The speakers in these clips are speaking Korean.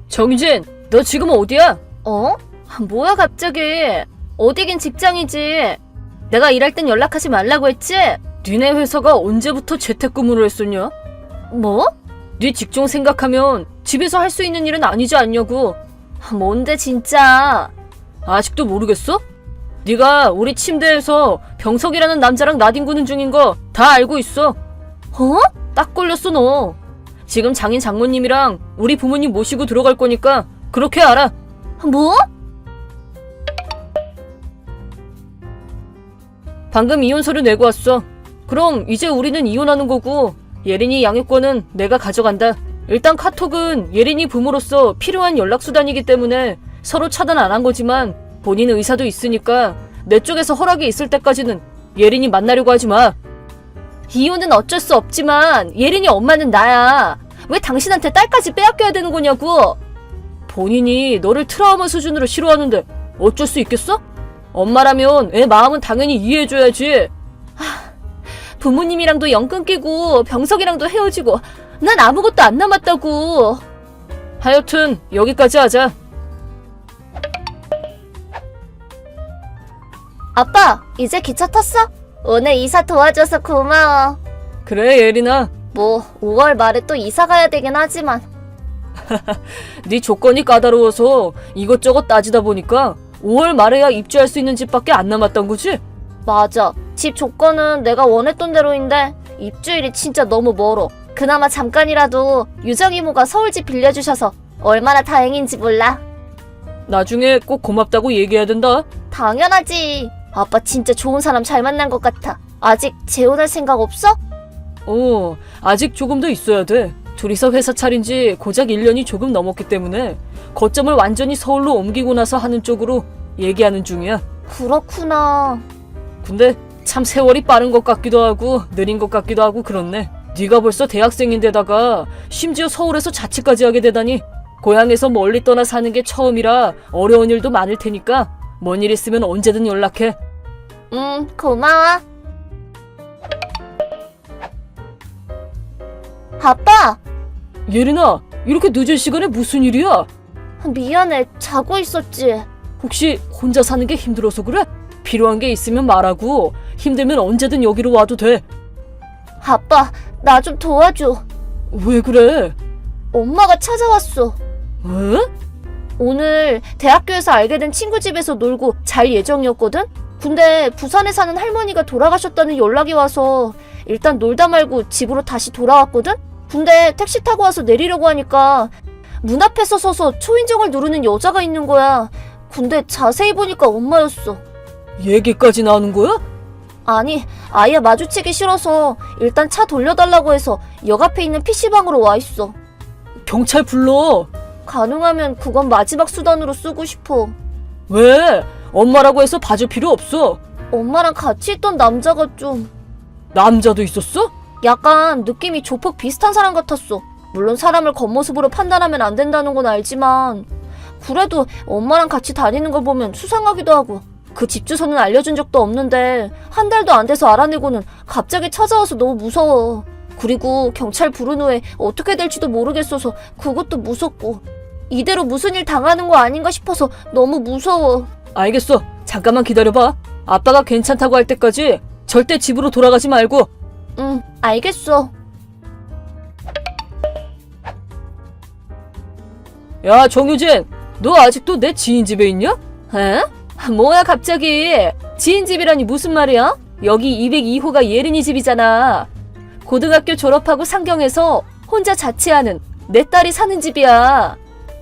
정유진, 너 지금 어디야? 어? 뭐야 갑자기? 어디긴 직장이지. 내가 일할 땐 연락하지 말라고 했지? 니네 회사가 언제부터 재택근무를 했었냐? 뭐? 네 직종 생각하면 집에서 할 수 있는 일은 아니지 않냐고. 뭔데 진짜? 아직도 모르겠어? 네가 우리 침대에서 병석이라는 남자랑 나뒹구는 중인 거 다 알고 있어. 어? 딱 걸렸어 너. 지금 장인 장모님이랑 우리 부모님 모시고 들어갈 거니까 그렇게 알아. 뭐? 방금 이혼 서류 내고 왔어. 그럼 이제 우리는 이혼하는 거고 예린이 양육권은 내가 가져간다. 일단 카톡은 예린이 부모로서 필요한 연락수단이기 때문에 서로 차단 안 한 거지만 본인 의사도 있으니까 내 쪽에서 허락이 있을 때까지는 예린이 만나려고 하지 마. 이혼은 어쩔 수 없지만 예린이 엄마는 나야. 왜 당신한테 딸까지 빼앗겨야 되는 거냐고. 본인이 너를 트라우마 수준으로 싫어하는데 어쩔 수 있겠어? 엄마라면 애 마음은 당연히 이해해줘야지. 부모님이랑도 연 끊기고 병석이랑도 헤어지고 난 아무것도 안 남았다고. 하여튼 여기까지 하자. 아빠, 이제 기차 탔어? 오늘 이사 도와줘서 고마워. 그래 예린아. 뭐 5월 말에 또 이사 가야 되긴 하지만. 네 조건이 까다로워서 이것저것 따지다 보니까 5월 말에야 입주할 수 있는 집밖에 안 남았던 거지? 맞아. 집 조건은 내가 원했던 대로인데 입주일이 진짜 너무 멀어. 그나마 잠깐이라도 유정이모가 서울집 빌려주셔서 얼마나 다행인지 몰라. 나중에 꼭 고맙다고 얘기해야 된다. 당연하지. 아빠 진짜 좋은 사람 잘 만난 것 같아. 아직 재혼할 생각 없어? 아직 조금 더 있어야 돼. 둘이서 회사 차린 지 고작 1년이 조금 넘었기 때문에 거점을 완전히 서울로 옮기고 나서 하는 쪽으로 얘기하는 중이야. 그렇구나. 근데 참 세월이 빠른 것 같기도 하고 느린 것 같기도 하고 그렇네. 네가 벌써 대학생인데다가 심지어 서울에서 자취까지 하게 되다니. 고향에서 멀리 떠나 사는 게 처음이라 어려운 일도 많을 테니까 뭔 일 있으면 언제든 연락해. 고마워. 아빠! 예린아, 이렇게 늦은 시간에 무슨 일이야? 미안해. 자고 있었지. 혹시 혼자 사는 게 힘들어서 그래? 필요한 게 있으면 말하고 힘들면 언제든 여기로 와도 돼. 아빠, 나 좀 도와줘. 왜 그래? 엄마가 찾아왔어. 왜? 오늘 대학교에서 알게 된 친구 집에서 놀고 잘 예정이었거든? 근데 부산에 사는 할머니가 돌아가셨다는 연락이 와서 일단 놀다 말고 집으로 다시 돌아왔거든? 근데 택시 타고 와서 내리려고 하니까 문 앞에서 서서 초인종을 누르는 여자가 있는 거야. 근데 자세히 보니까 엄마였어. 얘기까지 나오는 거야? 아니, 아예 마주치기 싫어서 일단 차 돌려달라고 해서 역 앞에 있는 PC방으로 와 있어. 경찰 불러. 가능하면 그건 마지막 수단으로 쓰고 싶어. 왜? 엄마라고 해서 봐줄 필요 없어. 엄마랑 같이 있던 남자가 좀 남자도 있었어? 약간 느낌이 조폭 비슷한 사람 같았어. 물론 사람을 겉모습으로 판단하면 안 된다는 건 알지만 그래도 엄마랑 같이 다니는 걸 보면 수상하기도 하고. 그 집 주소는 알려준 적도 없는데 한 달도 안 돼서 알아내고는 갑자기 찾아와서 너무 무서워. 그리고 경찰 부른 후에 어떻게 될지도 모르겠어서 그것도 무섭고. 이대로 무슨 일 당하는 거 아닌가 싶어서 너무 무서워. 알겠어. 잠깐만 기다려봐. 아빠가 괜찮다고 할 때까지 절대 집으로 돌아가지 말고. 응, 알겠어. 야, 정유진. 너 아직도 내 지인 집에 있냐? 에? 뭐야 갑자기. 지인 집이라니 무슨 말이야? 여기 202호가 예린이 집이잖아. 고등학교 졸업하고 상경해서 혼자 자취하는 내 딸이 사는 집이야.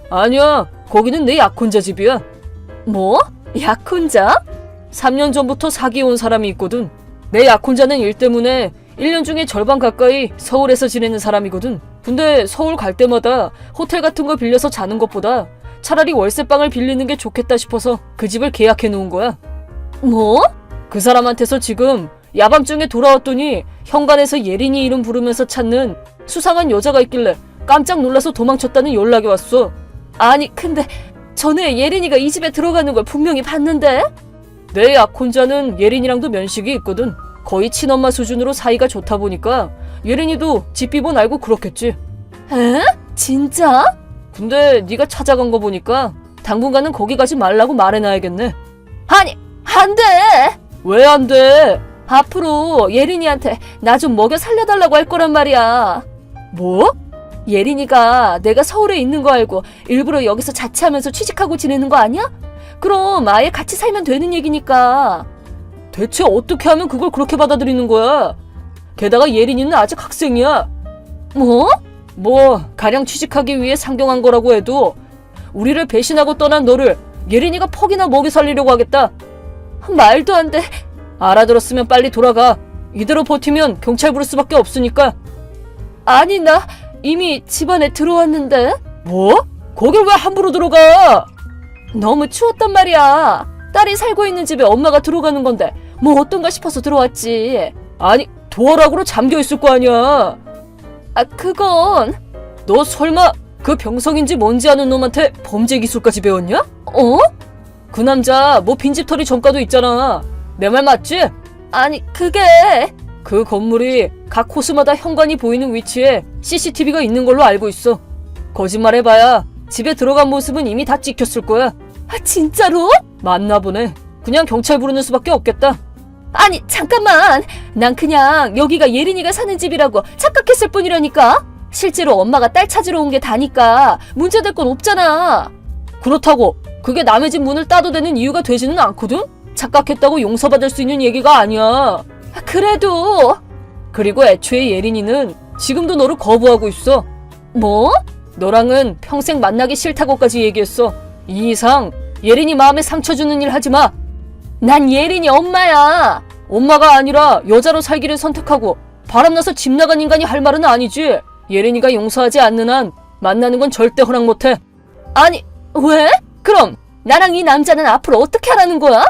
아니야. 거기는 내 약혼자 집이야. 뭐? 약혼자? 3년 전부터 사귀어온 사람이 있거든. 내 약혼자는 일 때문에 1년 중에 절반 가까이 서울에서 지내는 사람이거든. 근데 서울 갈 때마다 호텔 같은 거 빌려서 자는 것보다 차라리 월세방을 빌리는 게 좋겠다 싶어서 그 집을 계약해 놓은 거야. 뭐? 그 사람한테서 지금 야밤중에 돌아왔더니 현관에서 예린이 이름 부르면서 찾는 수상한 여자가 있길래 깜짝 놀라서 도망쳤다는 연락이 왔어. 아니 근데 전에 예린이가 이 집에 들어가는 걸 분명히 봤는데? 내 약혼자는 예린이랑도 면식이 있거든. 거의 친엄마 수준으로 사이가 좋다 보니까 예린이도 집 비번 알고 그렇겠지. 에? 진짜? 근데 네가 찾아간 거 보니까 당분간은 거기 가지 말라고 말해놔야겠네. 아니, 안 돼! 왜 안 돼? 앞으로 예린이한테 나 좀 먹여 살려달라고 할 거란 말이야. 뭐? 예린이가 내가 서울에 있는 거 알고 일부러 여기서 자취하면서 취직하고 지내는 거 아니야? 그럼 아예 같이 살면 되는 얘기니까. 대체 어떻게 하면 그걸 그렇게 받아들이는 거야? 게다가 예린이는 아직 학생이야. 뭐? 가령 취직하기 위해 상경한 거라고 해도 우리를 배신하고 떠난 너를 예린이가 퍽이나 먹여 살리려고 하겠다. 말도 안 돼. 알아들었으면 빨리 돌아가. 이대로 버티면 경찰 부를 수밖에 없으니까. 아니, 나 이미 집안에 들어왔는데? 뭐? 거길 왜 함부로 들어가? 너무 추웠단 말이야. 딸이 살고 있는 집에 엄마가 들어가는 건데 뭐 어떤가 싶어서 들어왔지. 아니, 도어락으로 잠겨 있을 거 아니야. 아, 그건... 너 설마 그 병성인지 뭔지 아는 놈한테 범죄 기술까지 배웠냐? 어? 그 남자 뭐 빈집털이 전과도 있잖아. 내 말 맞지? 아니, 그게... 그 건물이 각 호수마다 현관이 보이는 위치에 CCTV가 있는 걸로 알고 있어. 거짓말해봐야 집에 들어간 모습은 이미 다 찍혔을 거야. 아, 진짜로? 맞나 보네. 그냥 경찰 부르는 수밖에 없겠다. 아니, 잠깐만. 난 그냥 여기가 예린이가 사는 집이라고 착각했을 뿐이라니까. 실제로 엄마가 딸 찾으러 온 게 다니까 문제될 건 없잖아. 그렇다고 그게 남의 집 문을 따도 되는 이유가 되지는 않거든? 착각했다고 용서받을 수 있는 얘기가 아니야. 그래도... 그리고 애초에 예린이는 지금도 너를 거부하고 있어. 뭐? 너랑은 평생 만나기 싫다고까지 얘기했어. 이 이상 예린이 마음에 상처 주는 일 하지 마. 난 예린이 엄마야. 엄마가 아니라 여자로 살기를 선택하고 바람나서 집 나간 인간이 할 말은 아니지. 예린이가 용서하지 않는 한 만나는 건 절대 허락 못해. 아니, 왜? 그럼 나랑 이 남자는 앞으로 어떻게 하라는 거야?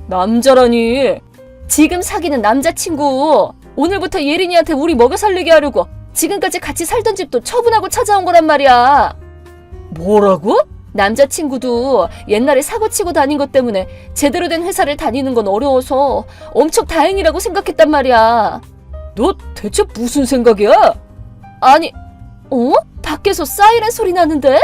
남자라니. 지금 사귀는 남자친구. 오늘부터 예린이한테 우리 먹여 살리게 하려고 지금까지 같이 살던 집도 처분하고 찾아온 거란 말이야. 뭐라고? 남자친구도 옛날에 사고치고 다닌 것 때문에 제대로 된 회사를 다니는 건 어려워서 엄청 다행이라고 생각했단 말이야. 너 대체 무슨 생각이야? 아니, 밖에서 사이렌 소리 나는데?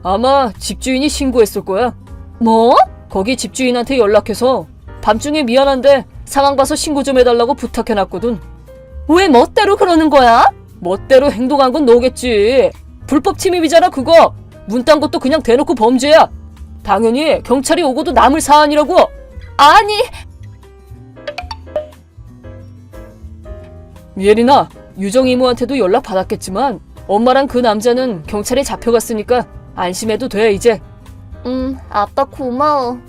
아마 집주인이 신고했을 거야. 뭐? 거기 집주인한테 연락해서 밤중에 미안한데 상황 봐서 신고 좀 해달라고 부탁해놨거든. 왜 멋대로 그러는 거야? 멋대로 행동한 건 너겠지. 불법 침입이잖아 그거. 문 딴 것도 그냥 대놓고 범죄야. 당연히 경찰이 오고도 남을 사안이라고. 아니... 예린아, 유정 이모한테도 연락 받았겠지만 엄마랑 그 남자는 경찰에 잡혀갔으니까 안심해도 돼 이제. 아빠 고마워.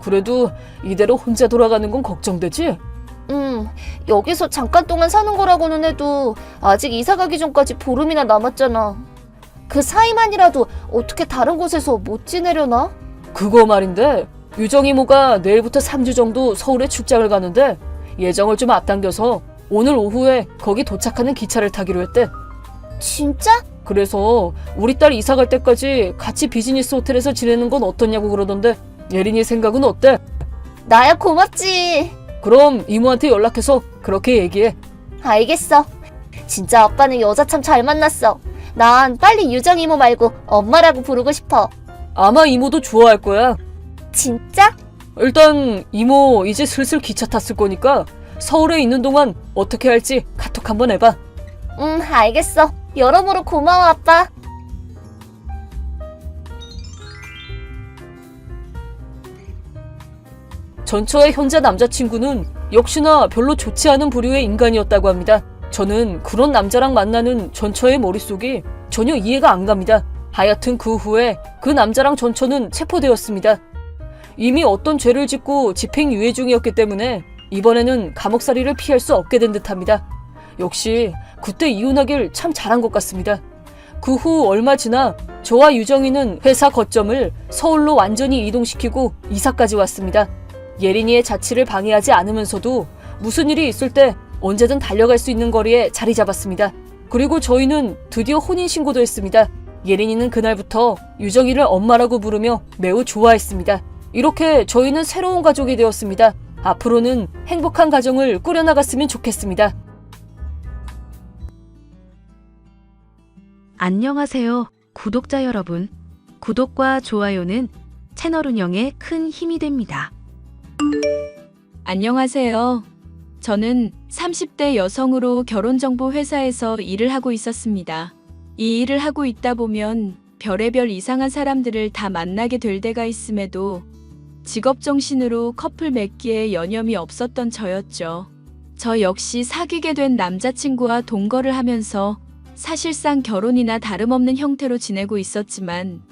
그래도 이대로 혼자 돌아가는 건 걱정되지? 여기서 잠깐 동안 사는 거라고는 해도 아직 이사 가기 전까지 보름이나 남았잖아. 그 사이만이라도 어떻게 다른 곳에서 못 지내려나? 그거 말인데 유정 이모가 내일부터 3주 정도 서울에 출장을 가는데 예정을 좀 앞당겨서 오늘 오후에 거기 도착하는 기차를 타기로 했대. 진짜? 그래서 우리 딸 이사 갈 때까지 같이 비즈니스 호텔에서 지내는 건 어떠냐고 그러던데 예린이 생각은 어때? 나야 고맙지. 그럼 이모한테 연락해서 그렇게 얘기해. 알겠어. 진짜 아빠는 여자 참 잘 만났어. 난 빨리 유정 이모 말고 엄마라고 부르고 싶어. 아마 이모도 좋아할 거야. 진짜? 일단 이모 이제 슬슬 기차 탔을 거니까 서울에 있는 동안 어떻게 할지 카톡 한번 해봐. 알겠어. 여러모로 고마워, 아빠. 전처의 현재 남자친구는 역시나 별로 좋지 않은 부류의 인간이었다고 합니다. 저는 그런 남자랑 만나는 전처의 머릿속이 전혀 이해가 안 갑니다. 하여튼 그 후에 그 남자랑 전처는 체포되었습니다. 이미 어떤 죄를 짓고 집행유예 중이었기 때문에 이번에는 감옥살이를 피할 수 없게 된 듯합니다. 역시 그때 이혼하길 참 잘한 것 같습니다. 그 후 얼마 지나 저와 유정이는 회사 거점을 서울로 완전히 이동시키고 이사까지 왔습니다. 예린이의 자취를 방해하지 않으면서도 무슨 일이 있을 때 언제든 달려갈 수 있는 거리에 자리 잡았습니다. 그리고 저희는 드디어 혼인신고도 했습니다. 예린이는 그날부터 유정이를 엄마라고 부르며 매우 좋아했습니다. 이렇게 저희는 새로운 가족이 되었습니다. 앞으로는 행복한 가정을 꾸려나갔으면 좋겠습니다. 안녕하세요, 구독자 여러분. 구독과 좋아요는 채널 운영에 큰 힘이 됩니다. 안녕하세요. 저는 30대 여성으로 결혼정보 회사에서 일을 하고 있었습니다. 이 일을 하고 있다 보면 별의별 이상한 사람들을 다 만나게 될 때가 있음에도 직업정신으로 커플 맺기에 여념이 없었던 저였죠. 저 역시 사귀게 된 남자친구와 동거를 하면서 사실상 결혼이나 다름없는 형태로 지내고 있었지만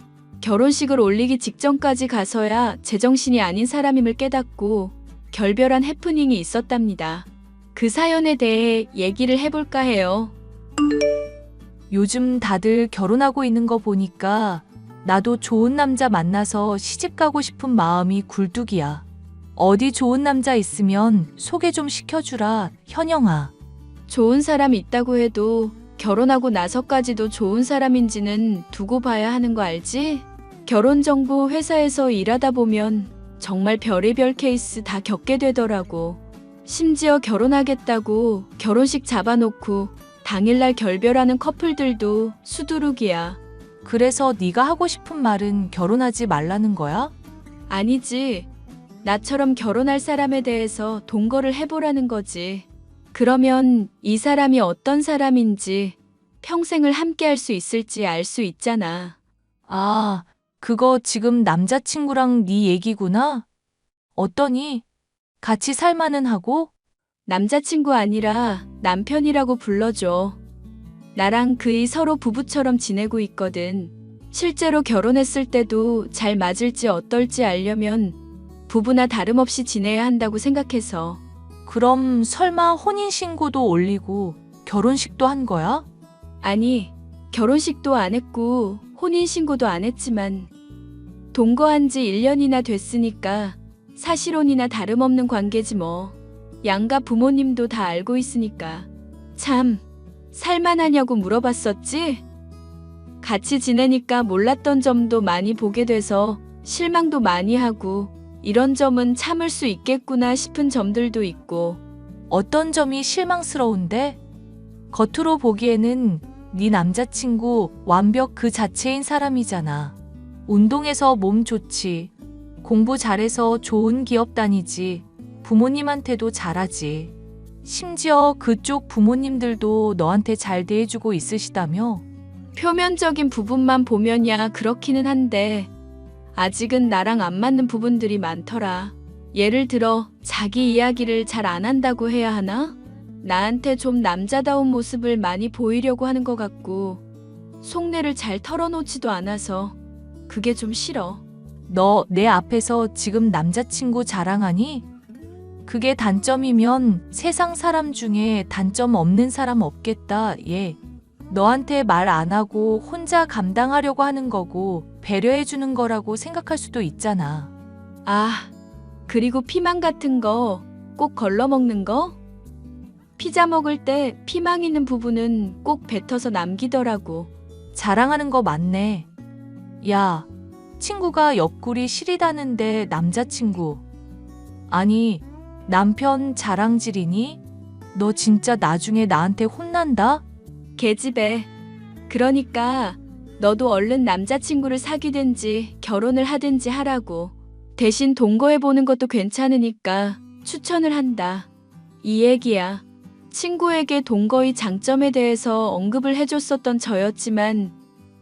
결혼식을 올리기 직전까지 가서야 제정신이 아닌 사람임을 깨닫고 결별한 해프닝이 있었답니다. 그 사연에 대해 얘기를 해볼까 해요. 요즘 다들 결혼하고 있는 거 보니까 나도 좋은 남자 만나서 시집 가고 싶은 마음이 굴뚝이야. 어디 좋은 남자 있으면 소개 좀 시켜주라, 현영아. 좋은 사람 있다고 해도 결혼하고 나서까지도 좋은 사람인지는 두고 봐야 하는 거 알지? 결혼정보 회사에서 일하다 보면 정말 별의별 케이스 다 겪게 되더라고. 심지어 결혼하겠다고 결혼식 잡아놓고 당일날 결별하는 커플들도 수두룩이야. 그래서 네가 하고 싶은 말은 결혼하지 말라는 거야? 아니지. 나처럼 결혼할 사람에 대해서 동거를 해보라는 거지. 그러면 이 사람이 어떤 사람인지 평생을 함께 할 수 있을지 알 수 있잖아. 아, 그거 지금 남자친구랑 네 얘기구나? 어떠니? 같이 살만은 하고? 남자친구 아니라 남편이라고 불러줘. 나랑 그이 서로 부부처럼 지내고 있거든. 실제로 결혼했을 때도 잘 맞을지 어떨지 알려면 부부나 다름없이 지내야 한다고 생각해서. 그럼 설마 혼인신고도 올리고 결혼식도 한 거야? 아니, 결혼식도 안 했고 혼인신고도 안 했지만 동거한 지 1년이나 됐으니까 사실혼이나 다름없는 관계지 뭐. 양가 부모님도 다 알고 있으니까. 참, 살만하냐고 물어봤었지? 같이 지내니까 몰랐던 점도 많이 보게 돼서 실망도 많이 하고 이런 점은 참을 수 있겠구나 싶은 점들도 있고. 어떤 점이 실망스러운데? 겉으로 보기에는 네 남자친구 완벽 그 자체인 사람이잖아. 운동해서 몸 좋지. 공부 잘해서 좋은 기업 다니지. 부모님한테도 잘하지. 심지어 그쪽 부모님들도 너한테 잘 대해주고 있으시다며? 표면적인 부분만 보면야 그렇기는 한데 아직은 나랑 안 맞는 부분들이 많더라. 예를 들어 자기 이야기를 잘 안 한다고 해야 하나? 나한테 좀 남자다운 모습을 많이 보이려고 하는 것 같고 속내를 잘 털어놓지도 않아서 그게 좀 싫어. 너 내 앞에서 지금 남자친구 자랑하니? 그게 단점이면 세상 사람 중에 단점 없는 사람 없겠다, 얘. 너한테 말 안 하고 혼자 감당하려고 하는 거고 배려해주는 거라고 생각할 수도 있잖아. 아, 그리고 피망 같은 거 꼭 걸러먹는 거? 피자 먹을 때 피망 있는 부분은 꼭 뱉어서 남기더라고. 자랑하는 거 맞네. 야, 친구가 옆구리 시리다는데 남자친구. 아니, 남편 자랑질이니? 너 진짜 나중에 나한테 혼난다? 계집애. 그러니까 너도 얼른 남자친구를 사귀든지 결혼을 하든지 하라고. 대신 동거해보는 것도 괜찮으니까 추천을 한다. 이 얘기야. 친구에게 동거의 장점에 대해서 언급을 해줬었던 저였지만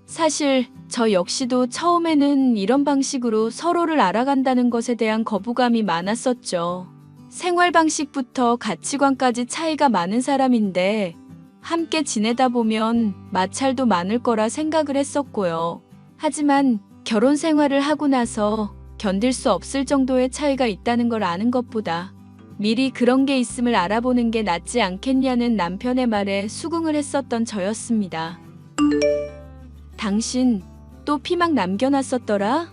사실 저 역시도 처음에는 이런 방식으로 서로를 알아간다는 것에 대한 거부감이 많았었죠. 생활 방식부터 가치관까지 차이가 많은 사람인데 함께 지내다 보면 마찰도 많을 거라 생각을 했었고요. 하지만 결혼 생활을 하고 나서 견딜 수 없을 정도의 차이가 있다는 걸 아는 것보다 미리 그런 게 있음을 알아보는 게 낫지 않겠냐는 남편의 말에 수긍을 했었던 저였습니다. 당신 또 피막 남겨놨었더라?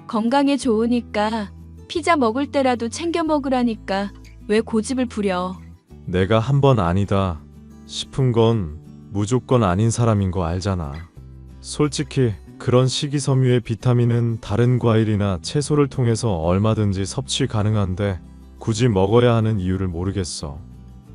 건강에 좋으니까 피자 먹을 때라도 챙겨 먹으라니까 왜 고집을 부려? 내가 한 번 아니다 싶은 건 무조건 아닌 사람인 거 알잖아. 솔직히 그런 식이섬유의 비타민은 다른 과일이나 채소를 통해서 얼마든지 섭취 가능한데 굳이 먹어야 하는 이유를 모르겠어.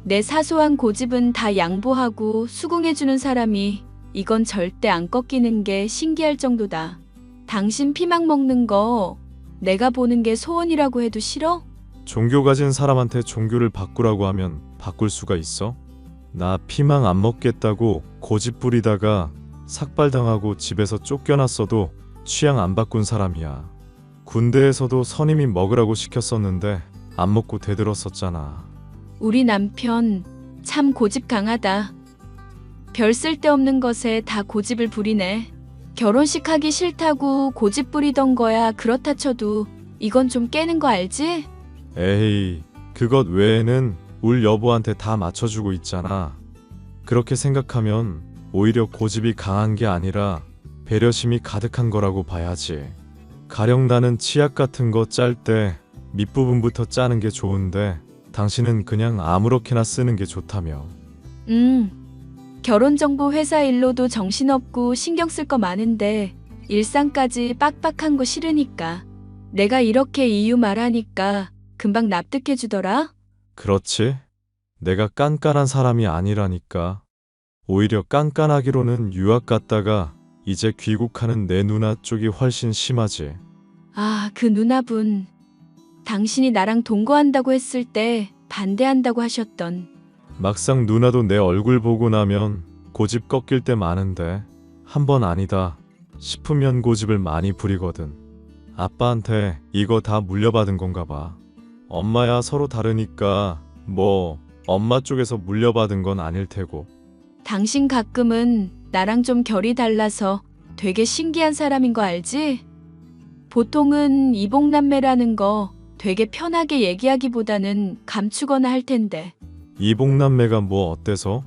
내 사소한 고집은 다 양보하고 수긍해주는 사람이 이건 절대 안 꺾이는 게 신기할 정도다. 당신 피망 먹는 거 내가 보는 게 소원이라고 해도 싫어? 종교 가진 사람한테 종교를 바꾸라고 하면 바꿀 수가 있어? 나 피망 안 먹겠다고 고집 부리다가 삭발당하고 집에서 쫓겨났어도 취향 안 바꾼 사람이야. 군대에서도 선임이 먹으라고 시켰었는데 안 먹고 대들었었잖아. 우리 남편 참 고집 강하다. 별 쓸데없는 것에 다 고집을 부리네. 결혼식 하기 싫다고 고집 부리던 거야. 그렇다 쳐도 이건 좀 깨는 거 알지? 에이, 그것 외에는 울 여보한테 다 맞춰주고 있잖아. 그렇게 생각하면 오히려 고집이 강한 게 아니라 배려심이 가득한 거라고 봐야지. 가령 나는 치약 같은 거 짤 때 밑부분부터 짜는 게 좋은데 당신은 그냥 아무렇게나 쓰는 게 좋다며. 결혼정보 회사 일로도 정신없고 신경 쓸 거 많은데 일상까지 빡빡한 거 싫으니까. 내가 이렇게 이유 말하니까 금방 납득해 주더라. 그렇지? 내가 깐깐한 사람이 아니라니까. 오히려 깐깐하기로는 유학 갔다가 이제 귀국하는 내 누나 쪽이 훨씬 심하지. 아, 그 누나분. 당신이 나랑 동거한다고 했을 때 반대한다고 하셨던. 막상 누나도 내 얼굴 보고 나면 고집 꺾일 때 많은데 한 번 아니다 싶으면 고집을 많이 부리거든. 아빠한테 이거 다 물려받은 건가 봐. 엄마야 서로 다르니까 뭐 엄마 쪽에서 물려받은 건 아닐 테고. 당신 가끔은 나랑 좀 결이 달라서 되게 신기한 사람인 거 알지? 보통은 이복남매라는 거 되게 편하게 얘기하기보다는 감추거나 할 텐데. 이복남매가 뭐 어때서?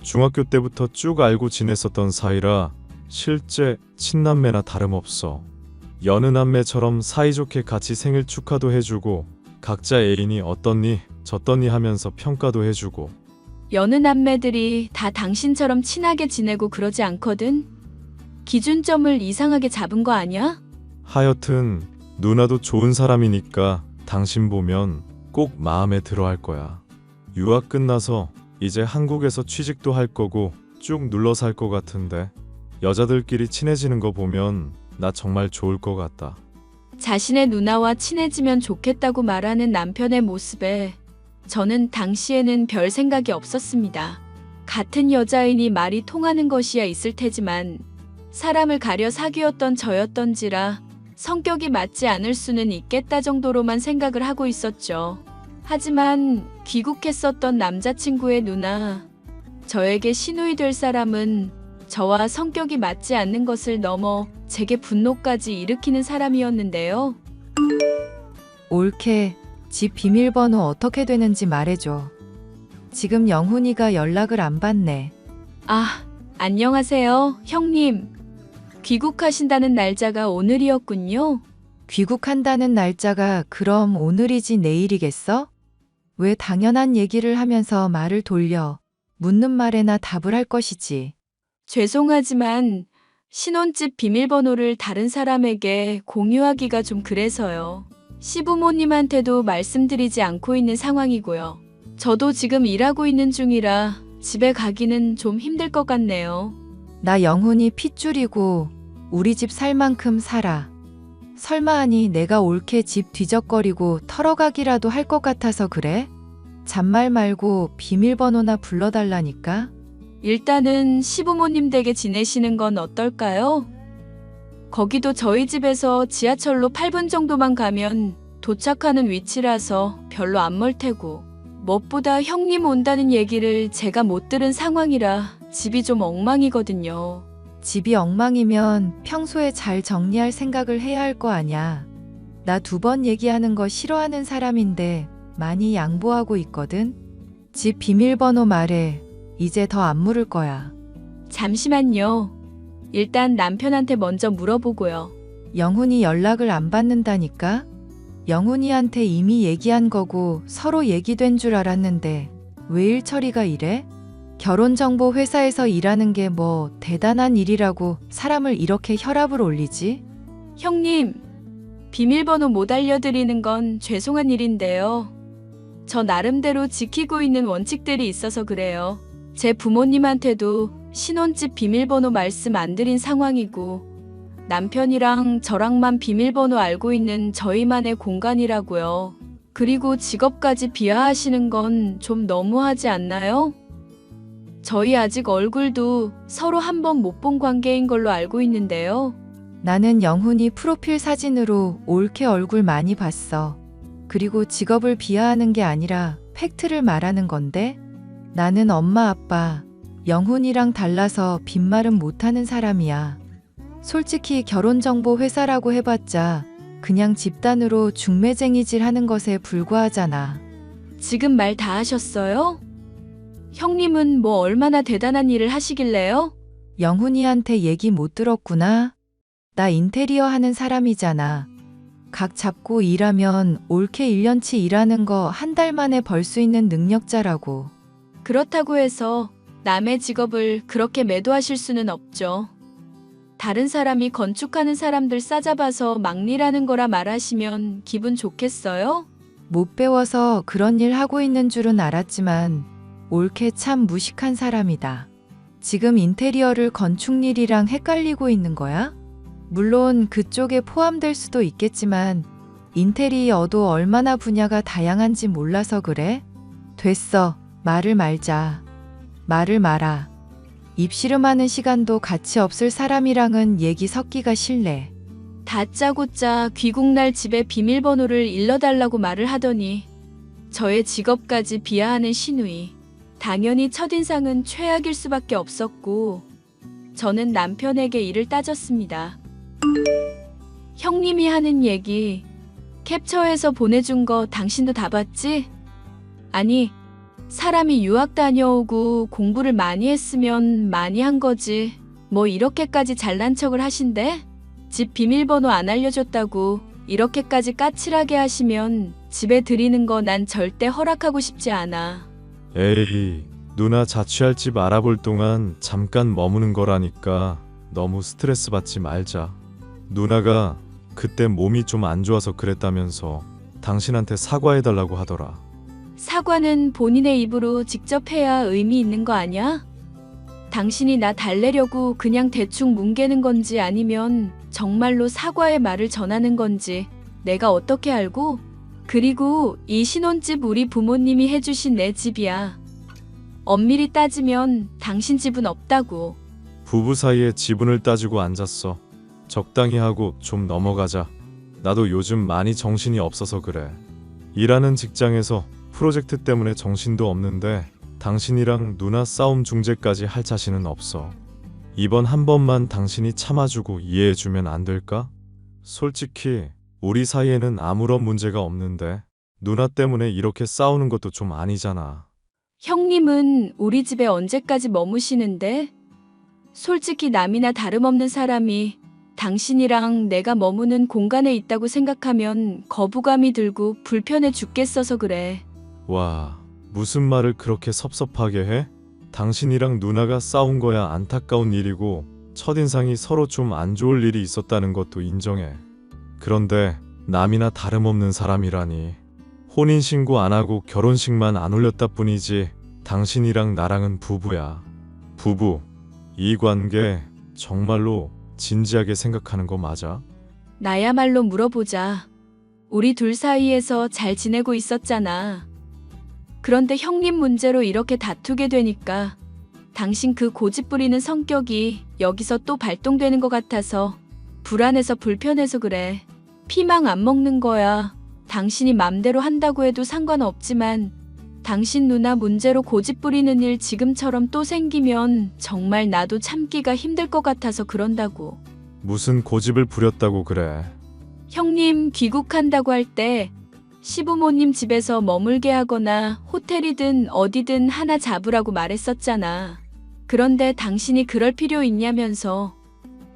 중학교 때부터 쭉 알고 지냈었던 사이라 실제 친남매나 다름없어. 여느 남매처럼 사이좋게 같이 생일 축하도 해주고 각자 애인이 어떻니 저떻니 하면서 평가도 해주고. 여느 남매들이 다 당신처럼 친하게 지내고 그러지 않거든? 기준점을 이상하게 잡은 거 아니야? 하여튼 누나도 좋은 사람이니까 당신 보면 꼭 마음에 들어 할 거야. 유학 끝나서 이제 한국에서 취직도 할 거고 쭉 눌러 살 거 같은데 여자들끼리 친해지는 거 보면 나 정말 좋을 것 같다. 자신의 누나와 친해지면 좋겠다고 말하는 남편의 모습에 저는 당시에는 별 생각이 없었습니다. 같은 여자이니 말이 통하는 것이야 있을 테지만 사람을 가려 사귀었던 저였던지라 성격이 맞지 않을 수는 있겠다 정도로만 생각을 하고 있었죠. 하지만 귀국했었던 남자친구의 누나, 저에게 시누이 될 사람은 저와 성격이 맞지 않는 것을 넘어 제게 분노까지 일으키는 사람이었는데요. 올케, 집 비밀번호 어떻게 되는지 말해줘. 지금 영훈이가 연락을 안 받네. 아, 안녕하세요, 형님. 귀국하신다는 날짜가 오늘이었군요. 귀국한다는 날짜가 그럼 오늘이지 내일이겠어? 왜 당연한 얘기를 하면서 말을 돌려? 묻는 말에나 답을 할 것이지. 죄송하지만 신혼집 비밀번호를 다른 사람에게 공유하기가 좀 그래서요. 시부모님한테도 말씀드리지 않고 있는 상황이고요. 저도 지금 일하고 있는 중이라 집에 가기는 좀 힘들 것 같네요. 나 영훈이 핏줄이고 우리 집 살 만큼 살아. 설마 하니 내가 올케 집 뒤적거리고 털어가기라도 할 것 같아서 그래? 잔말 말고 비밀번호나 불러달라니까? 일단은 시부모님 댁에 지내시는 건 어떨까요? 거기도 저희 집에서 지하철로 8분 정도만 가면 도착하는 위치라서 별로 안 멀 테고, 무엇보다 형님 온다는 얘기를 제가 못 들은 상황이라 집이 좀 엉망이거든요. 집이 엉망이면 평소에 잘 정리할 생각을 해야 할 거 아냐. 나 2번 얘기하는 거 싫어하는 사람인데 많이 양보하고 있거든. 집 비밀번호 말해. 이제 더 안 물을 거야. 잠시만요. 일단 남편한테 먼저 물어보고요. 영훈이 연락을 안 받는다니까? 영훈이한테 이미 얘기한 거고 서로 얘기된 줄 알았는데 왜 일 처리가 이래? 결혼정보 회사에서 일하는 게 뭐 대단한 일이라고 사람을 이렇게 혈압을 올리지? 형님, 비밀번호 못 알려드리는 건 죄송한 일인데요. 저 나름대로 지키고 있는 원칙들이 있어서 그래요. 제 부모님한테도 신혼집 비밀번호 말씀 안 드린 상황이고 남편이랑 저랑만 비밀번호 알고 있는 저희만의 공간이라고요. 그리고 직업까지 비하하시는 건 좀 너무하지 않나요? 저희 아직 얼굴도 서로 한 번 못 본 관계인 걸로 알고 있는데요. 나는 영훈이 프로필 사진으로 올케 얼굴 많이 봤어. 그리고 직업을 비하하는 게 아니라 팩트를 말하는 건데 나는 엄마 아빠 영훈이랑 달라서 빈말은 못하는 사람이야. 솔직히 결혼정보 회사라고 해봤자 그냥 집단으로 중매쟁이질 하는 것에 불과하잖아. 지금 말 다 하셨어요? 형님은 뭐 얼마나 대단한 일을 하시길래요? 영훈이한테 얘기 못 들었구나. 나 인테리어 하는 사람이잖아. 각 잡고 일하면 올케 1년치 일하는 거 한 달 만에 벌 수 있는 능력자라고. 그렇다고 해서 남의 직업을 그렇게 매도하실 수는 없죠. 다른 사람이 건축하는 사람들 싸잡아서 막리라는 거라 말하시면 기분 좋겠어요? 못 배워서 그런 일 하고 있는 줄은 알았지만 올케 참 무식한 사람이다. 지금 인테리어를 건축 일이랑 헷갈리고 있는 거야? 물론 그쪽에 포함될 수도 있겠지만 인테리어도 얼마나 분야가 다양한지 몰라서 그래? 됐어. 말을 말자. 말을 말아. 입씨름하는 시간도 같이 없을 사람이랑은 얘기 섞기가 싫네. 다짜고짜 귀국날 집에 비밀번호를 일러달라고 말을 하더니 저의 직업까지 비하하는 시누이. 당연히 첫인상은 최악일 수밖에 없었고 저는 남편에게 이를 따졌습니다. 형님이 하는 얘기 캡처해서 보내준 거 당신도 다 봤지? 아니, 사람이 유학 다녀오고 공부를 많이 했으면 많이 한 거지. 뭐 이렇게까지 잘난 척을 하신대? 집 비밀번호 안 알려줬다고 이렇게까지 까칠하게 하시면 집에 들이는 거 난 절대 허락하고 싶지 않아. 에이, 누나 자취할 집 알아볼 동안 잠깐 머무는 거라니까 너무 스트레스 받지 말자. 누나가 그때 몸이 좀 안 좋아서 그랬다면서 당신한테 사과해달라고 하더라. 사과는 본인의 입으로 직접 해야 의미 있는 거 아니야? 당신이 나 달래려고 그냥 대충 뭉개는 건지 아니면 정말로 사과의 말을 전하는 건지 내가 어떻게 알고? 그리고 이 신혼집 우리 부모님이 해주신 내 집이야. 엄밀히 따지면 당신 집은 없다고. 부부 사이에 지분을 따지고 앉았어. 적당히 하고 좀 넘어가자. 나도 요즘 많이 정신이 없어서 그래. 일하는 직장에서 프로젝트 때문에 정신도 없는데 당신이랑 누나 싸움 중재까지 할 자신은 없어. 이번 한 번만 당신이 참아주고 이해해주면 안 될까? 솔직히 우리 사이에는 아무런 문제가 없는데 누나 때문에 이렇게 싸우는 것도 좀 아니잖아. 형님은 우리 집에 언제까지 머무시는데? 솔직히 남이나 다름없는 사람이 당신이랑 내가 머무는 공간에 있다고 생각하면 거부감이 들고 불편해 죽겠어서 그래. 와, 무슨 말을 그렇게 섭섭하게 해? 당신이랑 누나가 싸운 거야 안타까운 일이고 첫인상이 서로 좀 안 좋을 일이 있었다는 것도 인정해. 그런데 남이나 다름없는 사람이라니. 혼인신고 안 하고 결혼식만 안 올렸다 뿐이지 당신이랑 나랑은 부부야. 부부. 이 관계 정말로 진지하게 생각하는 거 맞아? 나야말로 물어보자. 우리 둘 사이에서 잘 지내고 있었잖아. 그런데 형님 문제로 이렇게 다투게 되니까 당신 그 고집 부리는 성격이 여기서 또 발동되는 것 같아서 불안해서 불편해서 그래. 피망 안 먹는 거야. 당신이 맘대로 한다고 해도 상관없지만 당신 누나 문제로 고집 부리는 일 지금처럼 또 생기면 정말 나도 참기가 힘들 것 같아서 그런다고. 무슨 고집을 부렸다고 그래. 형님 귀국한다고 할 때 시부모님 집에서 머물게 하거나 호텔이든 어디든 하나 잡으라고 말했었잖아. 그런데 당신이 그럴 필요 있냐면서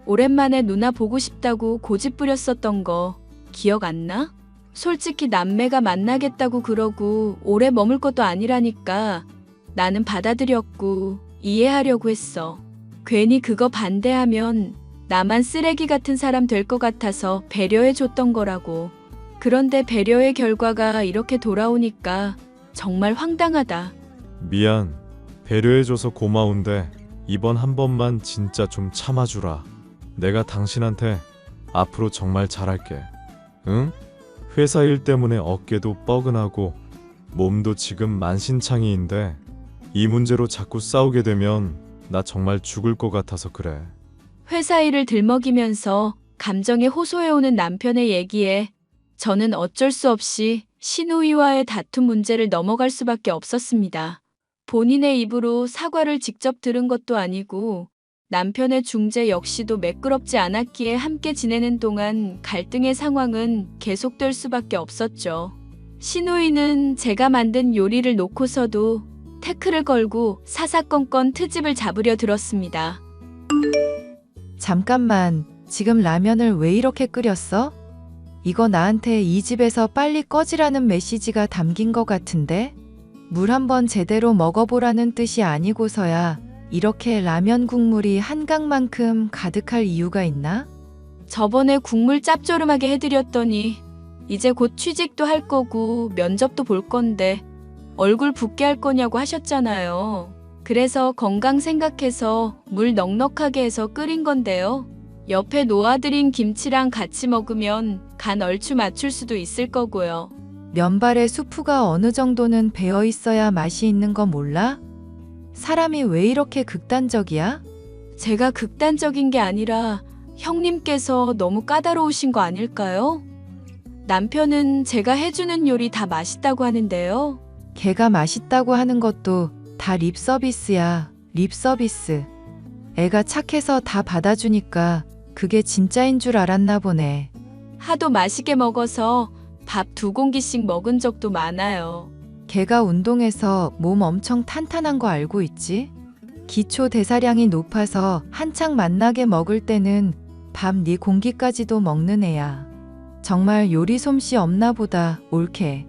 오랜만에 누나 보고 싶다고 고집 부렸었던 거 기억 안 나? 솔직히 남매가 만나겠다고 그러고 오래 머물 것도 아니라니까 나는 받아들였고 이해하려고 했어. 괜히 그거 반대하면 나만 쓰레기 같은 사람 될 것 같아서 배려해줬던 거라고. 그런데 배려의 결과가 이렇게 돌아오니까 정말 황당하다. 미안. 배려해줘서 고마운데 이번 한 번만 진짜 좀 참아주라. 내가 당신한테 앞으로 정말 잘할게. 응? 회사 일 때문에 어깨도 뻐근하고 몸도 지금 만신창이인데 이 문제로 자꾸 싸우게 되면 나 정말 죽을 것 같아서 그래. 회사 일을 들먹이면서 감정에 호소해오는 남편의 얘기에 저는 어쩔 수 없이 시누이와의 다툼 문제를 넘어갈 수밖에 없었습니다. 본인의 입으로 사과를 직접 들은 것도 아니고 남편의 중재 역시도 매끄럽지 않았기에 함께 지내는 동안 갈등의 상황은 계속될 수밖에 없었죠. 시누이는 제가 만든 요리를 놓고서도 태클을 걸고 사사건건 트집을 잡으려 들었습니다. 잠깐만, 지금 라면을 왜 이렇게 끓였어? 이거 나한테 이 집에서 빨리 꺼지라는 메시지가 담긴 것 같은데? 물 한번 제대로 먹어보라는 뜻이 아니고서야 이렇게 라면 국물이 한강만큼 가득할 이유가 있나? 저번에 국물 짭조름하게 해드렸더니 이제 곧 취직도 할 거고 면접도 볼 건데 얼굴 붓게 할 거냐고 하셨잖아요. 그래서 건강 생각해서 물 넉넉하게 해서 끓인 건데요. 옆에 놓아드린 김치랑 같이 먹으면 간 얼추 맞출 수도 있을 거고요. 면발에 수프가 어느 정도는 배어 있어야 맛이 있는 거 몰라? 사람이 왜 이렇게 극단적이야? 제가 극단적인 게 아니라 형님께서 너무 까다로우신 거 아닐까요? 남편은 제가 해주는 요리 다 맛있다고 하는데요. 걔가 맛있다고 하는 것도 다 립서비스야, 립서비스. 애가 착해서 다 받아주니까 그게 진짜인 줄 알았나 보네. 하도 맛있게 먹어서 밥 2공기씩 먹은 적도 많아요. 걔가 운동해서 몸 엄청 탄탄한 거 알고 있지? 기초 대사량이 높아서 한창 맛나게 먹을 때는 밥 4공기까지도 먹는 애야. 정말 요리 솜씨 없나 보다, 옳게.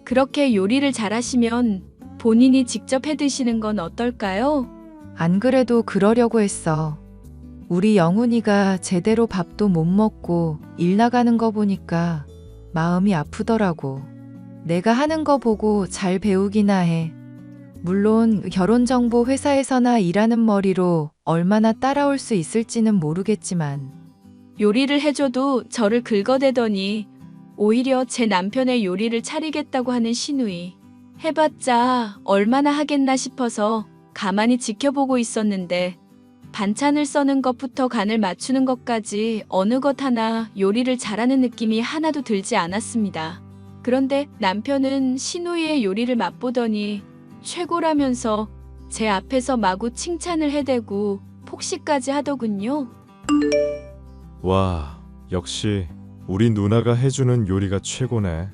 그렇게 요리를 잘하시면 본인이 직접 해 드시는 건 어떨까요? 안 그래도 그러려고 했어. 우리 영훈이가 제대로 밥도 못 먹고 일 나가는 거 보니까 마음이 아프더라고. 내가 하는 거 보고 잘 배우기나 해. 물론 결혼정보 회사에서나 일하는 머리로 얼마나 따라올 수 있을지는 모르겠지만 요리를 해줘도 저를 긁어대더니 오히려 제 남편의 요리를 차리겠다고 하는 시누이. 해봤자 얼마나 하겠나 싶어서 가만히 지켜보고 있었는데 반찬을 써는 것부터 간을 맞추는 것까지 어느 것 하나 요리를 잘하는 느낌이 하나도 들지 않았습니다. 그런데 남편은 시누이의 요리를 맛보더니 최고라면서 제 앞에서 마구 칭찬을 해대고 폭시까지 하더군요. 와, 역시 우리 누나가 해주는 요리가 최고네.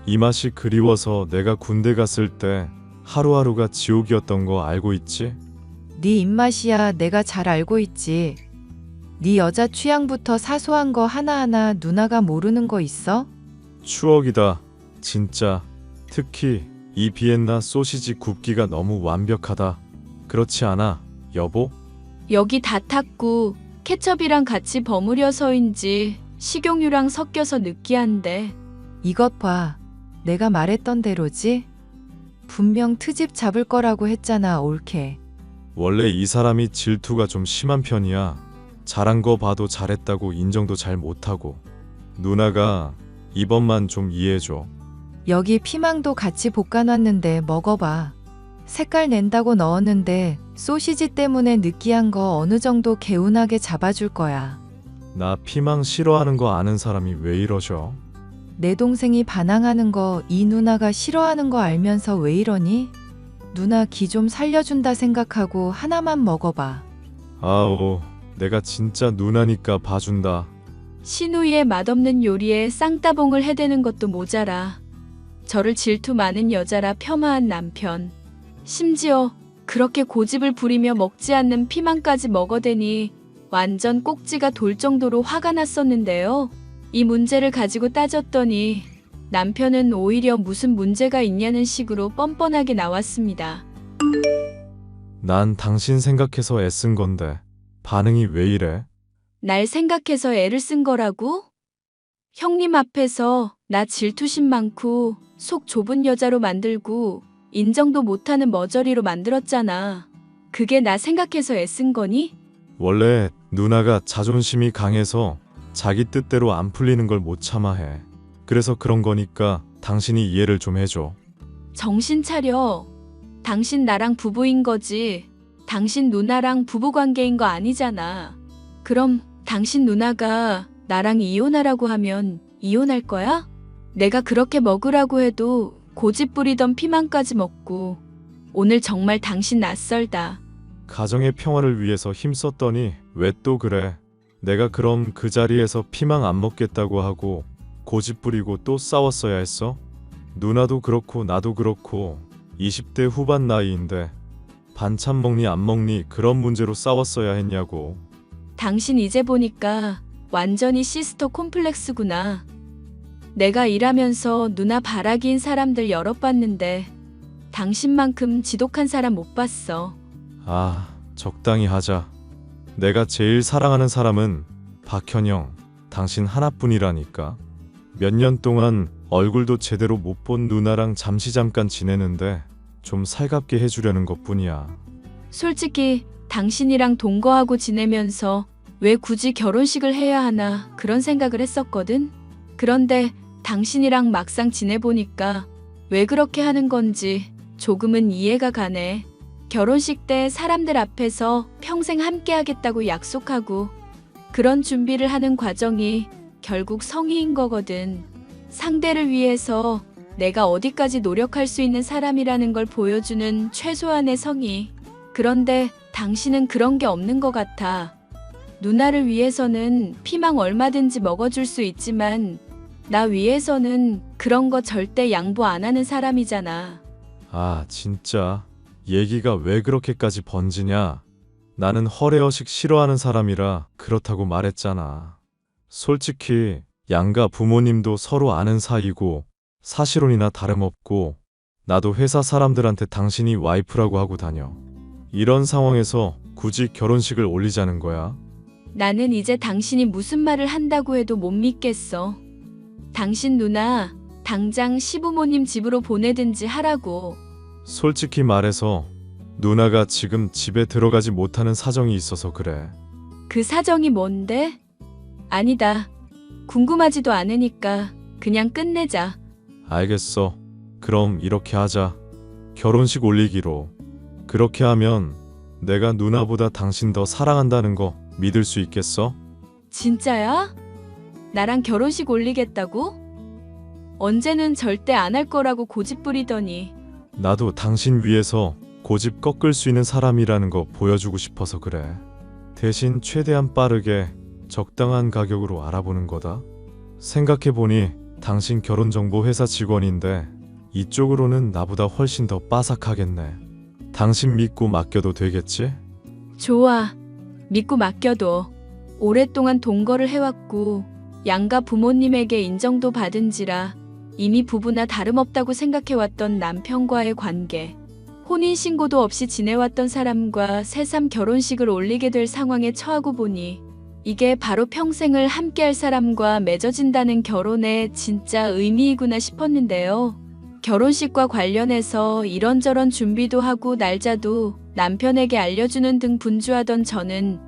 이 맛이 그리워서 내가 군대 갔을 때 하루하루가 지옥이었던 거 알고 있지? 네 입맛이야 내가 잘 알고 있지. 네 여자 취향부터 사소한 거 하나하나 누나가 모르는 거 있어? 추억이다. 진짜. 특히 이 비엔나 소시지 굽기가 너무 완벽하다. 그렇지 않아, 여보? 여기 다 탔고 케첩이랑 같이 버무려서인지 식용유랑 섞여서 느끼한데 이것 봐. 내가 말했던 대로지? 분명 트집 잡을 거라고 했잖아, 옳게. 원래 이 사람이 질투가 좀 심한 편이야. 잘한 거 봐도 잘했다고 인정도 잘 못하고. 누나가 이번만 좀 이해해줘. 여기 피망도 같이 볶아놨는데 먹어봐. 색깔 낸다고 넣었는데 소시지 때문에 느끼한 거 어느 정도 개운하게 잡아줄 거야. 나 피망 싫어하는 거 아는 사람이 왜 이러셔? 내 동생이 반항하는 거 이 누나가 싫어하는 거 알면서 왜 이러니? 누나 기 좀 살려준다 생각하고 하나만 먹어봐. 아오, 내가 진짜 누나니까 봐준다. 시누이의 맛없는 요리에 쌍따봉을 해대는 것도 모자라 저를 질투 많은 여자라 폄하한 남편. 심지어 그렇게 고집을 부리며 먹지 않는 피망까지 먹어대니 완전 꼭지가 돌 정도로 화가 났었는데요. 이 문제를 가지고 따졌더니 남편은 오히려 무슨 문제가 있냐는 식으로 뻔뻔하게 나왔습니다. 난 당신 생각해서 애쓴 건데 반응이 왜 이래? 날 생각해서 애를 쓴 거라고? 형님 앞에서 나 질투심 많고 속 좁은 여자로 만들고 인정도 못하는 머저리로 만들었잖아. 그게 나 생각해서 애쓴 거니? 원래 누나가 자존심이 강해서 자기 뜻대로 안 풀리는 걸 못 참아 해. 그래서 그런 거니까 당신이 이해를 좀 해줘. 정신 차려. 당신 나랑 부부인 거지. 당신 누나랑 부부 관계인 거 아니잖아. 그럼 당신 누나가 나랑 이혼하라고 하면 이혼할 거야? 내가 그렇게 먹으라고 해도 고집 부리던 피망까지 먹고 오늘 정말 당신 낯설다. 가정의 평화를 위해서 힘썼더니 왜 또 그래? 내가 그럼 그 자리에서 피망 안 먹겠다고 하고 고집 부리고 또 싸웠어야 했어? 누나도 그렇고 나도 그렇고 20대 후반 나이인데 반찬 먹니 안 먹니 그런 문제로 싸웠어야 했냐고. 당신 이제 보니까 완전히 시스터 콤플렉스구나. 내가 일하면서 누나 바라기인 사람들 여러 봤는데 당신만큼 지독한 사람 못 봤어. 아, 적당히 하자. 내가 제일 사랑하는 사람은 박현영, 당신 하나뿐이라니까. 몇 년 동안 얼굴도 제대로 못 본 누나랑 잠깐 지내는데 좀 살갑게 해주려는 것뿐이야. 솔직히 당신이랑 동거하고 지내면서 왜 굳이 결혼식을 해야 하나 그런 생각을 했었거든. 그런데 당신이랑 막상 지내보니까 왜 그렇게 하는 건지 조금은 이해가 가네. 결혼식 때 사람들 앞에서 평생 함께 하겠다고 약속하고 그런 준비를 하는 과정이 결국 성의인 거거든. 상대를 위해서 내가 어디까지 노력할 수 있는 사람이라는 걸 보여주는 최소한의 성의. 그런데 당신은 그런 게 없는 것 같아. 누나를 위해서는 피망 얼마든지 먹어줄 수 있지만 나 위해서는 그런 거 절대 양보 안 하는 사람이잖아. 아, 진짜. 얘기가 왜 그렇게까지 번지냐? 나는 허례허식 싫어하는 사람이라 그렇다고 말했잖아. 솔직히 양가 부모님도 서로 아는 사이고 사실혼이나 다름없고 나도 회사 사람들한테 당신이 와이프라고 하고 다녀. 이런 상황에서 굳이 결혼식을 올리자는 거야? 나는 이제 당신이 무슨 말을 한다고 해도 못 믿겠어. 당신 누나 당장 시부모님 집으로 보내든지 하라고. 솔직히 말해서 누나가 지금 집에 들어가지 못하는 사정이 있어서 그래. 그 사정이 뭔데? 아니다. 궁금하지도 않으니까 그냥 끝내자. 알겠어. 그럼 이렇게 하자. 결혼식 올리기로. 그렇게 하면 내가 누나보다 당신 더 사랑한다는 거 믿을 수 있겠어? 진짜야? 나랑 결혼식 올리겠다고? 언제는 절대 안 할 거라고 고집 부리더니. 나도 당신 위해서 고집 꺾을 수 있는 사람이라는 거 보여주고 싶어서 그래. 대신 최대한 빠르게 적당한 가격으로 알아보는 거다. 생각해보니 당신 결혼정보회사 직원인데 이쪽으로는 나보다 훨씬 더 빠삭하겠네. 당신 믿고 맡겨도 되겠지? 좋아. 믿고 맡겨둬. 오랫동안 동거를 해왔고 양가 부모님에게 인정도 받은지라 이미 부부나 다름없다고 생각해왔던 남편과의 관계. 혼인신고도 없이 지내왔던 사람과 새삼 결혼식을 올리게 될 상황에 처하고 보니 이게 바로 평생을 함께할 사람과 맺어진다는 결혼의 진짜 의미이구나 싶었는데요. 결혼식과 관련해서 이런저런 준비도 하고 날짜도 남편에게 알려주는 등 분주하던 저는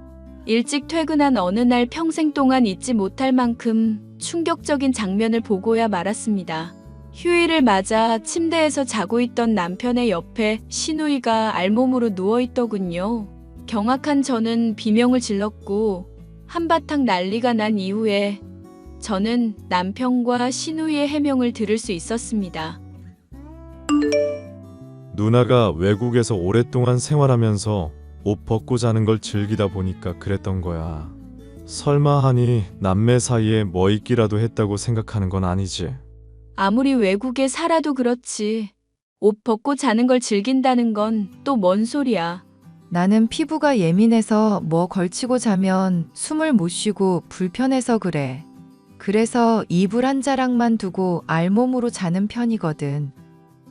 일찍 퇴근한 어느 날 평생 동안 잊지 못할 만큼 충격적인 장면을 보고야 말았습니다. 휴일을 맞아 침대에서 자고 있던 남편의 옆에 시누이가 알몸으로 누워있더군요. 경악한 저는 비명을 질렀고 한바탕 난리가 난 이후에 저는 남편과 시누이의 해명을 들을 수 있었습니다. 누나가 외국에서 오랫동안 생활하면서 옷 벗고 자는 걸 즐기다 보니까 그랬던 거야. 설마 하니 남매 사이에 뭐 있기라도 했다고 생각하는 건 아니지? 아무리 외국에 살아도 그렇지. 옷 벗고 자는 걸 즐긴다는 건 또 뭔 소리야. 나는 피부가 예민해서 뭐 걸치고 자면 숨을 못 쉬고 불편해서 그래. 그래서 이불 한 자락만 두고 알몸으로 자는 편이거든.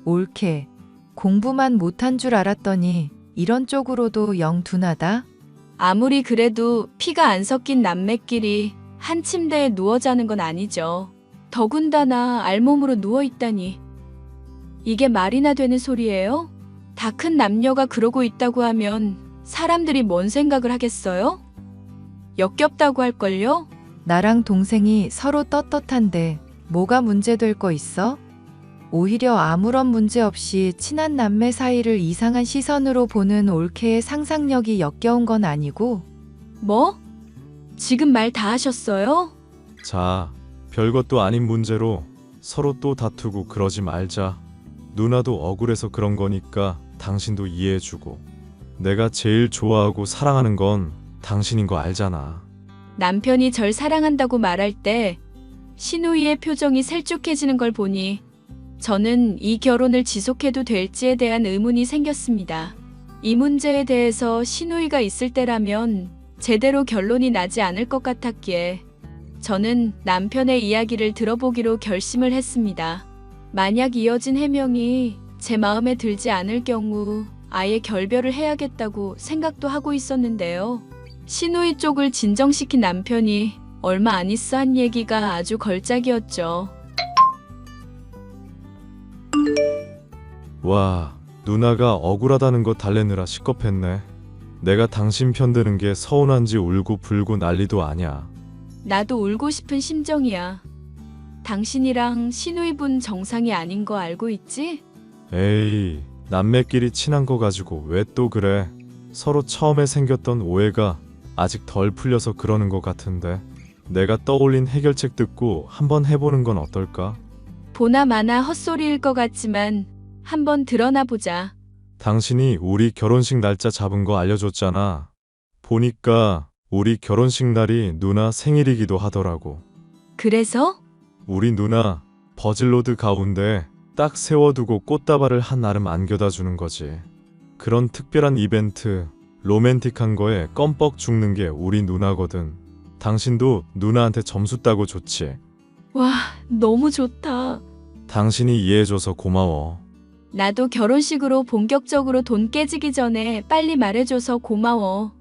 옳게. 공부만 못한 줄 알았더니 이런 쪽으로도 영 둔하다? 아무리 그래도 피가 안 섞인 남매끼리 한 침대에 누워 자는 건 아니죠. 더군다나 알몸으로 누워 있다니. 이게 말이나 되는 소리예요? 다 큰 남녀가 그러고 있다고 하면 사람들이 뭔 생각을 하겠어요? 역겹다고 할걸요? 나랑 동생이 서로 떳떳한데 뭐가 문제될 거 있어? 오히려 아무런 문제 없이 친한 남매 사이를 이상한 시선으로 보는 올케의 상상력이 역겨운 건 아니고 뭐? 지금 말 다 하셨어요? 자, 별것도 아닌 문제로 서로 또 다투고 그러지 말자. 누나도 억울해서 그런 거니까 당신도 이해해주고. 내가 제일 좋아하고 사랑하는 건 당신인 거 알잖아. 남편이 절 사랑한다고 말할 때 신우이의 표정이 셀쭉해지는 걸 보니 저는 이 결혼을 지속해도 될지에 대한 의문이 생겼습니다. 이 문제에 대해서 신우이가 있을 때라면 제대로 결론이 나지 않을 것 같았기에 저는 남편의 이야기를 들어보기로 결심을 했습니다. 만약 이어진 해명이 제 마음에 들지 않을 경우 아예 결별을 해야겠다고 생각도 하고 있었는데요. 신우이 쪽을 진정시킨 남편이 얼마 안 있어 한 얘기가 아주 걸작이었죠. 와, 누나가 억울하다는 거 달래느라 시겁했네. 내가 당신 편드는 게 서운한지 울고 불고 난리도 아냐. 나도 울고 싶은 심정이야. 당신이랑 신우이분 정상이 아닌 거 알고 있지? 에이, 남매끼리 친한 거 가지고 왜 또 그래. 서로 처음에 생겼던 오해가 아직 덜 풀려서 그러는 것 같은데. 내가 떠올린 해결책 듣고 한번 해보는 건 어떨까? 보나마나 헛소리일 것 같지만 한번 드러나 보자. 당신이 우리 결혼식 날짜 잡은 거 알려줬잖아. 보니까 우리 결혼식 날이 누나 생일이기도 하더라고. 그래서? 우리 누나 버질로드 가운데 딱 세워두고 꽃다발을 한 나름 안겨다 주는 거지. 그런 특별한 이벤트, 로맨틱한 거에 껌뻑 죽는 게 우리 누나거든. 당신도 누나한테 점수 따고 좋지. 와, 너무 좋다. 당신이 이해해줘서 고마워. 나도 결혼식으로 본격적으로 돈 깨지기 전에 빨리 말해줘서 고마워.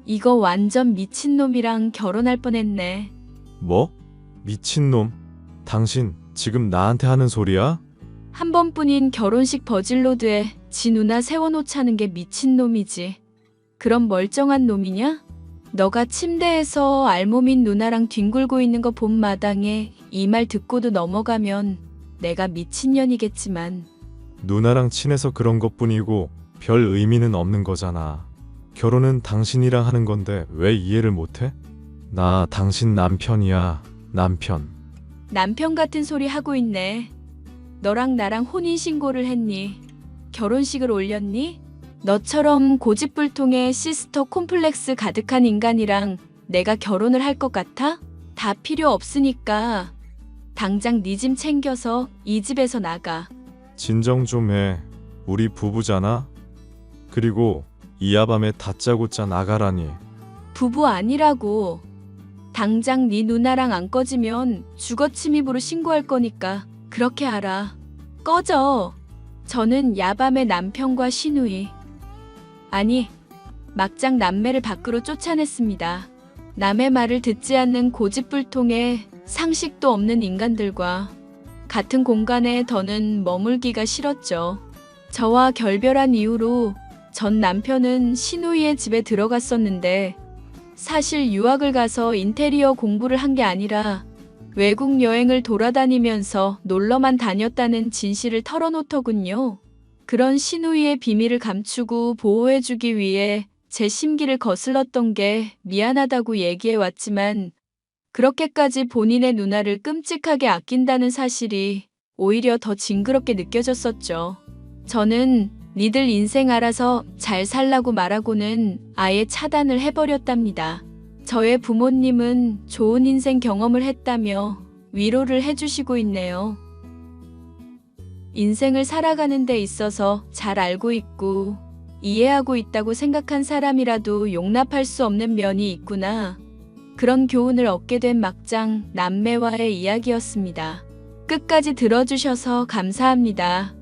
이거 완전 미친놈이랑 결혼할 뻔했네. 뭐? 미친놈? 당신 지금 나한테 하는 소리야? 한 번뿐인 결혼식 버질로드에 지 누나 세워놓자는 게 미친놈이지. 그럼 멀쩡한 놈이냐? 너가 침대에서 알몸인 누나랑 뒹굴고 있는 거 본 마당에 이 말 듣고도 넘어가면 내가 미친년이겠지만 누나랑 친해서 그런 것뿐이고 별 의미는 없는 거잖아. 결혼은 당신이랑 하는 건데 왜 이해를 못해? 나 당신 남편이야. 남편. 남편 같은 소리 하고 있네. 너랑 나랑 혼인신고를 했니? 결혼식을 올렸니? 너처럼 고집불통의 시스터 콤플렉스 가득한 인간이랑 내가 결혼을 할 것 같아? 다 필요 없으니까 당장 네 짐 챙겨서 이 집에서 나가. 진정 좀 해. 우리 부부잖아. 그리고 이 야밤에 다짜고짜 나가라니. 부부 아니라고. 당장 네 누나랑 안 꺼지면 주거침입으로 신고할 거니까 그렇게 알아. 꺼져. 저는 야밤에 남편과 신우이, 아니 막장 남매를 밖으로 쫓아냈습니다. 남의 말을 듣지 않는 고집불통의 상식도 없는 인간들과 같은 공간에 더는 머물기가 싫었죠. 저와 결별한 이후로 전 남편은 신우이의 집에 들어갔었는데 사실 유학을 가서 인테리어 공부를 한 게 아니라 외국 여행을 돌아다니면서 놀러만 다녔다는 진실을 털어놓더군요. 그런 신우이의 비밀을 감추고 보호해주기 위해 제 심기를 거슬렀던 게 미안하다고 얘기해왔지만 그렇게까지 본인의 누나를 끔찍하게 아낀다는 사실이 오히려 더 징그럽게 느껴졌었죠. 저는 니들 인생 알아서 잘 살라고 말하고는 아예 차단을 해버렸답니다. 저의 부모님은 좋은 인생 경험을 했다며 위로를 해주시고 있네요. 인생을 살아가는 데 있어서 잘 알고 있고 이해하고 있다고 생각한 사람이라도 용납할 수 없는 면이 있구나. 그런 교훈을 얻게 된 막장 남매와의 이야기였습니다. 끝까지 들어주셔서 감사합니다.